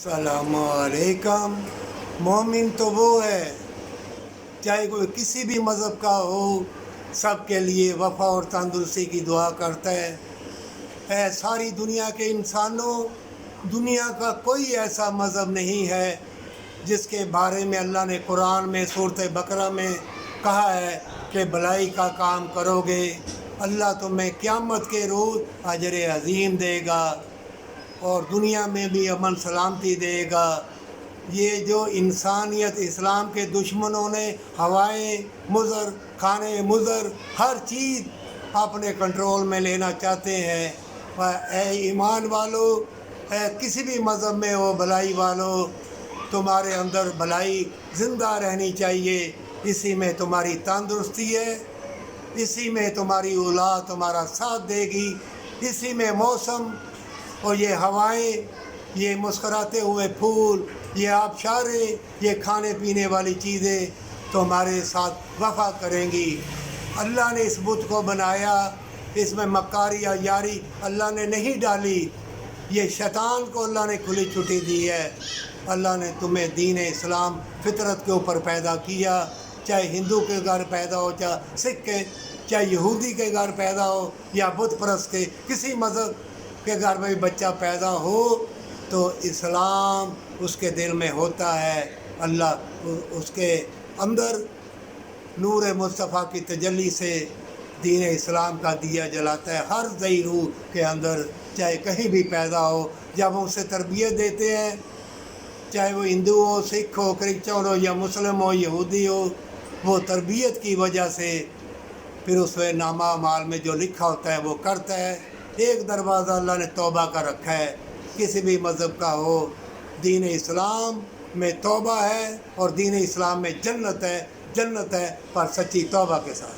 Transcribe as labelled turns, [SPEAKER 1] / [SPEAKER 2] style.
[SPEAKER 1] अस्सलामुअलैकुम। मोमिन तो वो है, चाहे कोई किसी भी मज़हब का हो, सब के लिए वफ़ा और तंदुरुस्ती की दुआ करता है। सारी दुनिया के इंसानों, दुनिया का कोई ऐसा मज़हब नहीं है जिसके बारे में अल्लाह ने कुरान में सूरत बकरा में कहा है कि भलाई का काम करोगे अल्लाह तुम्हें क़यामत के रोज़ अजर अज़ीम देगा और दुनिया में भी अमन सलामती देगा। ये जो इंसानियत इस्लाम के दुश्मनों ने हवाएं मुज़र, खाने मुज़र, हर चीज़ अपने कंट्रोल में लेना चाहते हैं। ऐ ईमान वालों, किसी भी मज़हब में हो भलाई वालों, तुम्हारे अंदर भलाई ज़िंदा रहनी चाहिए। इसी में तुम्हारी तंदुरुस्ती है, इसी में तुम्हारी औलाद तुम्हारा साथ देगी, इसी में मौसम और ये हवाएं, ये मुस्कराते हुए फूल, ये आबशारें, ये खाने पीने वाली चीज़ें तुम्हारे साथ वफ़ा करेंगी। अल्लाह ने इस बुत को बनाया, इसमें मक्कारी या यारी अल्लाह ने नहीं डाली, ये शैतान को अल्लाह ने खुली छुट्टी दी है। अल्लाह ने तुम्हें दीन इस्लाम फितरत के ऊपर पैदा किया, चाहे हिंदू के घर पैदा हो, चाहे सिख के, चाहे यहूदी के घर पैदा हो या बुत परस्त के, किसी मज़हब के घर में बच्चा पैदा हो तो इस्लाम उसके दिल में होता है। अल्लाह उसके अंदर नूर मुस्तफ़ा की तजल्ली से दीन इस्लाम का दिया जलाता है हर ज़ई रूह के अंदर, चाहे कहीं भी पैदा हो। जब हम उसे तरबियत देते हैं, चाहे वो हिंदू हो, सिख हो, क्रिश्चन हो या मुस्लिम हो, यहूदी हो, वो तरबियत की वजह से फिर उसमें नामा माल में जो लिखा होता है वो करता है। एक दरवाज़ा अल्लाह ने तौबा का रखा है, किसी भी मज़हब का हो, दीन इस्लाम में तौबा है और दीन इस्लाम में जन्नत है, जन्नत है पर सच्ची तौबा के साथ।